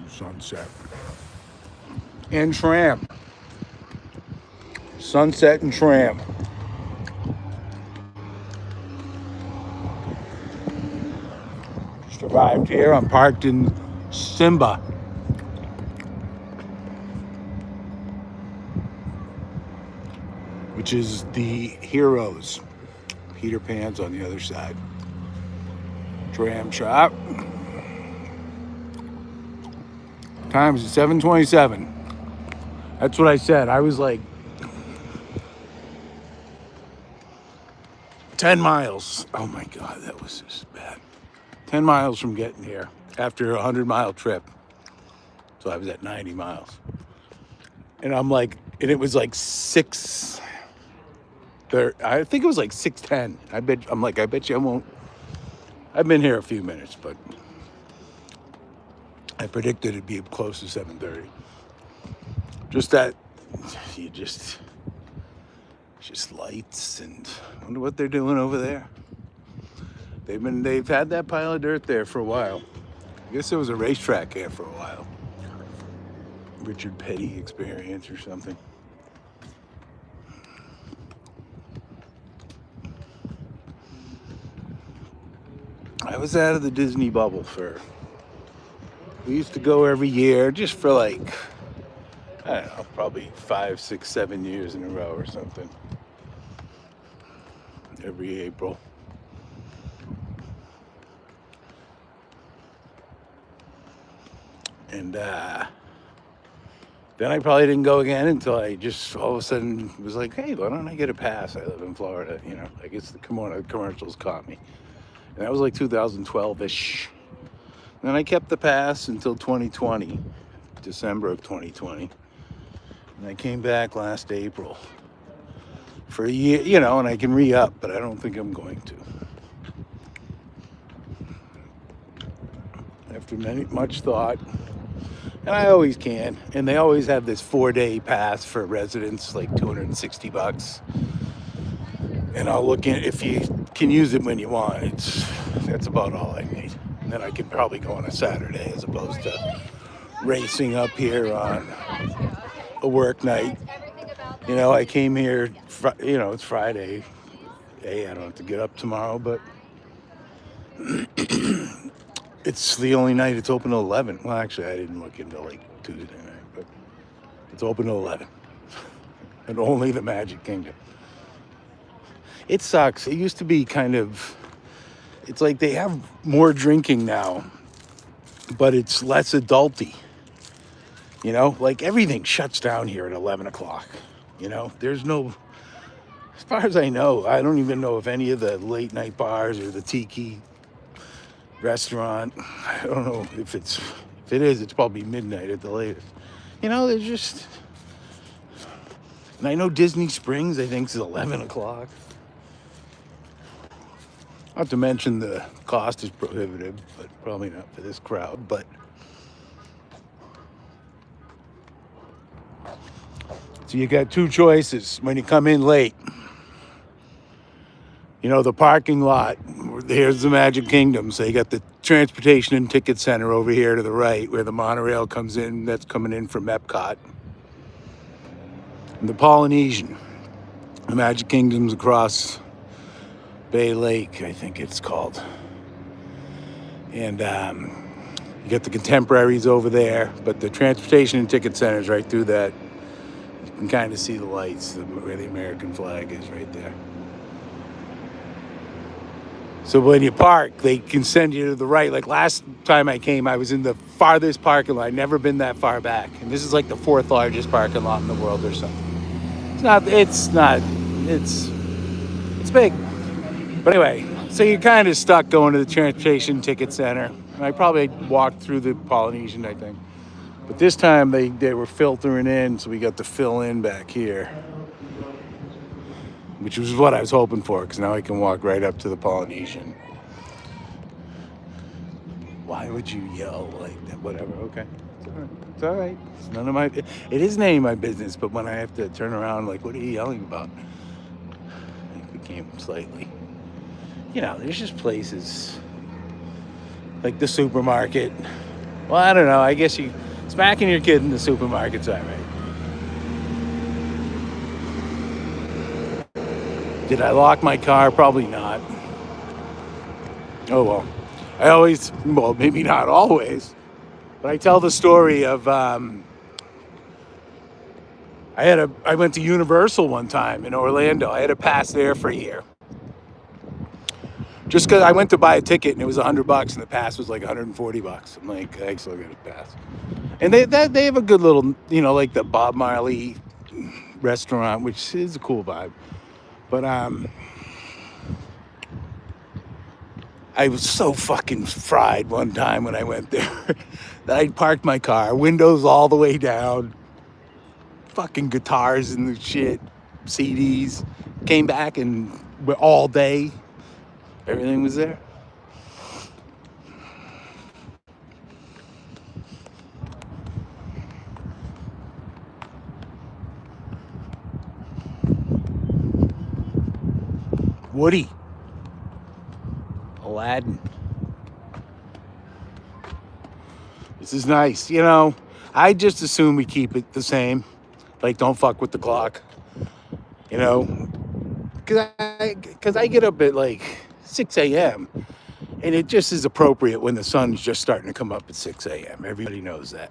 Sunset. And Tram. Sunset and Tram. Just arrived here. I'm parked in Simba. Which is the Heroes. Peter Pan's on the other side. Tram shop. Time is 7:27. That's what I said. I was like 10 miles. Oh my God, that was just bad. 10 miles from getting here after a 100-mile trip. So I was at 90 miles. And I'm like, and it was like 6. I think it was like 6:10. I bet you I won't. I've been here a few minutes, but I predicted it'd be close to 7:30. Just that, you just lights, and I wonder what they're doing over there. They've had that pile of dirt there for a while. I guess there was a racetrack here for a while. Richard Petty experience or something. I was out of the Disney bubble we used to go every year just for like, I don't know, probably 5, 6, 7 years in a row or something. Every April. And then I probably didn't go again until I just all of a sudden was like, hey, why don't I get a pass? I live in Florida, I guess the commercials caught me. And that was like 2012-ish. And then I kept the pass until 2020, December of 2020. And I came back last April for a year, and I can re-up, but I don't think I'm going to. After much thought, and I always can, and they always have this 4-day pass for residents, like $260. And I'll look in, if you can use it when you want, that's about all I need. And then I could probably go on a Saturday as opposed to racing up here on a work night. I came here, it's Friday. Hey, I don't have to get up tomorrow, but it's the only night it's open till 11. Well, actually, I didn't look into like Tuesday night, but it's open till 11. And only the Magic Kingdom. It sucks. It used to be it's like they have more drinking now, but it's less adulty. Like everything shuts down here at 11 o'clock. There's no, as far as I know, I don't even know if any of the late night bars or the tiki restaurant, I don't know if it is, it's probably midnight at the latest. There's just, and I know Disney Springs, I think, is 11 o'clock. Not to mention the cost is prohibitive, but probably not for this crowd. But so you got two choices when you come in late. The parking lot, here's the Magic Kingdom. So you got the Transportation and Ticket Center over here to the right, where the monorail comes in, that's coming in from Epcot. And the Polynesian. The Magic Kingdom's across Bay Lake, I think it's called. And you got the Contemporaries over there, but the Transportation and Ticket Center is right through that. You can kind of see the lights, where the American flag is right there. So when you park, they can send you to the right. Like last time I came, I was in the farthest parking lot. I've never been that far back. And this is like the 4th largest parking lot in the world or something. It's big. But anyway, so you're kind of stuck going to the Transportation Ticket Center. And I probably walked through the Polynesian, I think. But this time they were filtering in, so we got to fill in back here. Which was what I was hoping for, because now I can walk right up to the Polynesian. Why would you yell like that? Whatever, okay. It's all right. It's none of my... It is none of my business, but when I have to turn around, like, what are you yelling about? It became slightly... There's just places like the supermarket. Well, I don't know. I guess you smacking your kid in the supermarket's all right. Did I lock my car? Probably not. Oh well. Well, maybe not always, but I tell the story of I went to Universal one time in Orlando. I had a pass there for a year. Just because I went to buy a ticket and it was $100 and the pass was like $140. I'm like, I still get a pass. And they have a good little, like the Bob Marley restaurant, which is a cool vibe. But I was so fucking fried one time when I went there that I parked my car, windows all the way down, fucking guitars and the shit, CDs. Came back and all day, everything was there. Woody. Aladdin. This is nice. I just assume we keep it the same. Like, don't fuck with the clock. Because I get up at like 6 a.m. and it just is appropriate when the sun's just starting to come up at 6 a.m. Everybody knows that.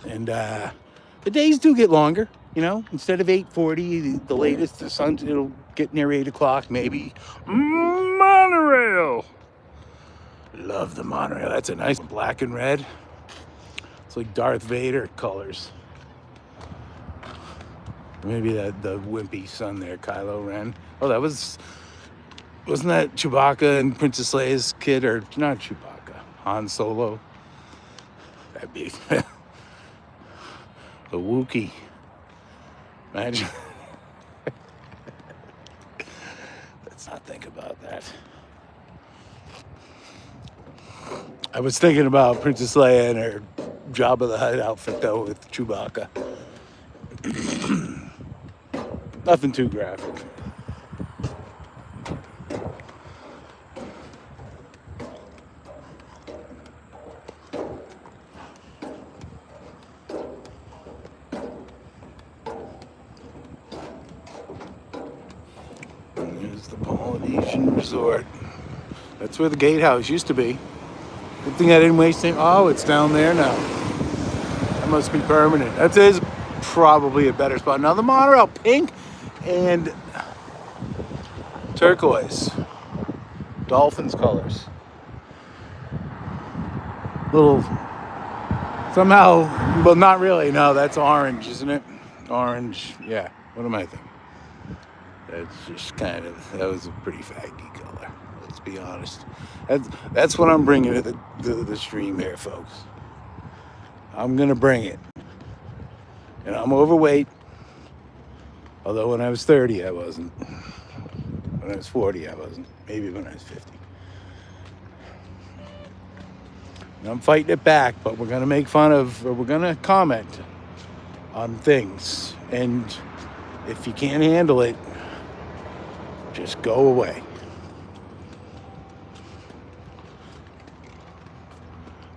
And the days do get longer. Instead of 8:40, the latest, it'll get near 8 o'clock, maybe. Monorail. Love the monorail. That's a nice black and red. It's like Darth Vader colors. Maybe the wimpy son there, Kylo Ren. Oh, wasn't that Chewbacca and Princess Leia's kid? Or not Chewbacca, Han Solo. That'd be the Wookiee. Imagine. Let's not think about that. I was thinking about Princess Leia and her Jabba the Hutt outfit, though, with Chewbacca. Nothing too graphic. There's the Polynesian Resort. That's where the gatehouse used to be. Good thing I didn't waste it. Oh, it's down there now. That must be permanent. That is probably a better spot. Now the monorail, pink and turquoise. Dolphins colors. Little, somehow, well, not really. No, that's orange, isn't it? Orange, yeah. What am I thinking? That's just that was a pretty faggy color. Let's be honest. That's what I'm bringing to the stream here, folks. I'm going to bring it. And I'm overweight. Although when I was 30, I wasn't. When I was 40, I wasn't. Maybe when I was 50. And I'm fighting it back, but we're going to make fun of, or we're going to comment on things. And if you can't handle it, just go away.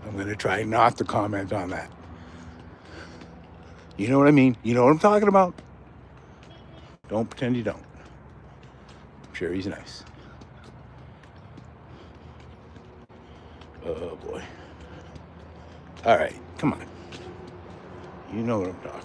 I'm going to try not to comment on that. You know what I mean? You know what I'm talking about? Don't pretend you don't. I'm sure he's nice. Oh boy. All right, come on. You know what I'm talking about.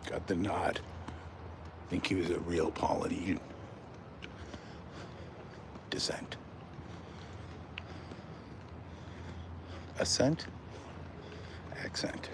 Got the nod. I think he was a real Polynesian descent. Ascent? Accent.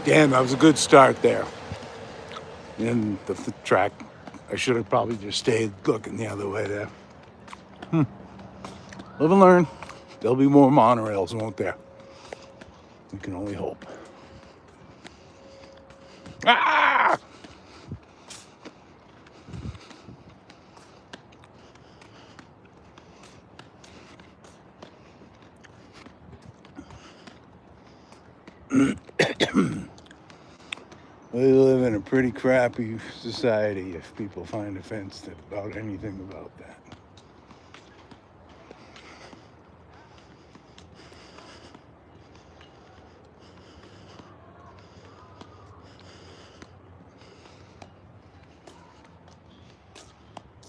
Damn, that was a good start there. And the track, I should have probably just stayed looking the other way there. Live and learn. There'll be more monorails, won't there? We can only hope. Ah! We live in a pretty crappy society if people find offensive about anything about that.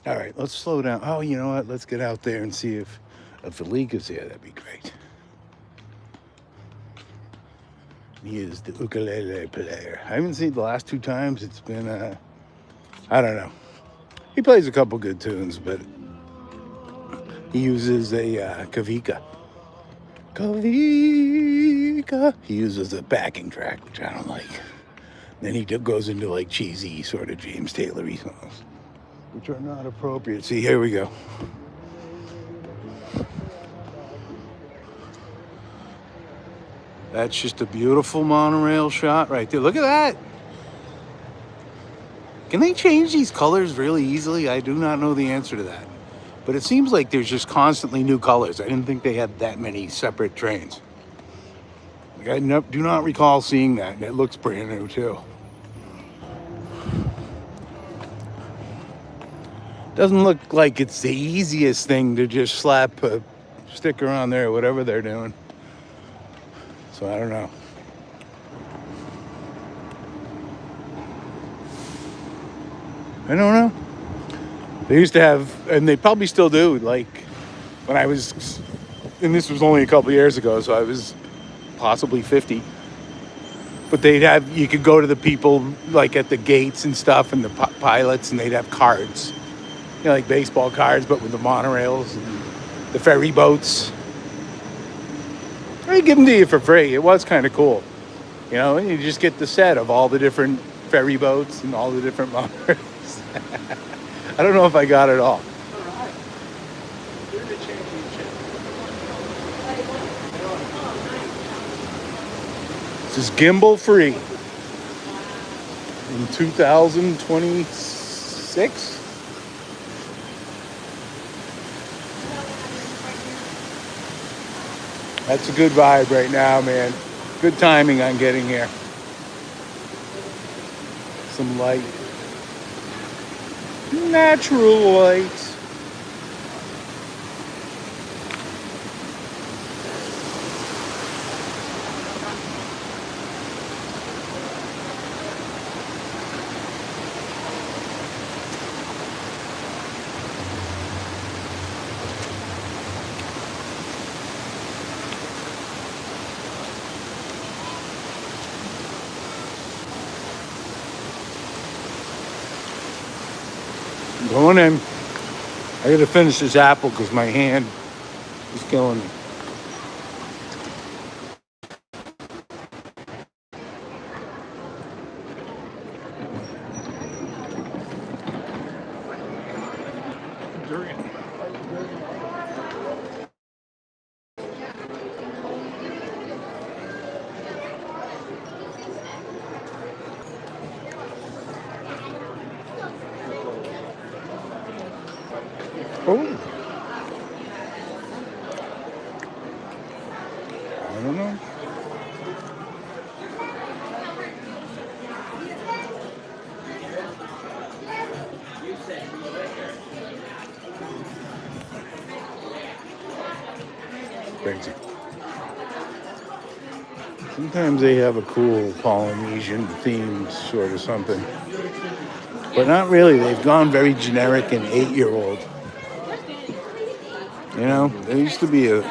All right, let's slow down. Oh, you know what? Let's get out there and see if Philippe is here. That'd be great. He is the ukulele player. I haven't seen the last two times. It's been, I don't know. He plays a couple good tunes, but he uses a Kavika. Kavika. He uses a backing track, which I don't like. Then he goes into like cheesy sort of James Taylor-y songs, which are not appropriate. See, here we go. That's just a beautiful monorail shot right there. Look at that. Can they change these colors really easily? I do not know the answer to that. But it seems like there's just constantly new colors. I didn't think they had that many separate trains. Like I do not recall seeing that. And it looks brand new too. Doesn't look like it's the easiest thing to just slap a sticker on there or whatever they're doing. So I don't know. I don't know. They used to have, and they probably still do, like when I was, and this was only a couple years ago, so I was possibly 50. But they'd have, you could go to the people like at the gates and stuff and the pilots, and they'd have cards. You know, like baseball cards, but with the monorails and the ferry boats. They give them to you for free. It was kind of cool. You know, and you just get the set of all the different ferry boats and all the different monorails. I don't know if I got it all. Alright. You're the championship. This is gimbal free. In 2026? That's a good vibe right now, man. Good timing on getting here. Some light. Natural light. Going in. I gotta finish this apple because my hand is killing me. Oh. I don't know. Crazy. Sometimes they have a cool Polynesian themed sort of something. But not really. They've gone very generic and 8-year-old. You know, there used to be a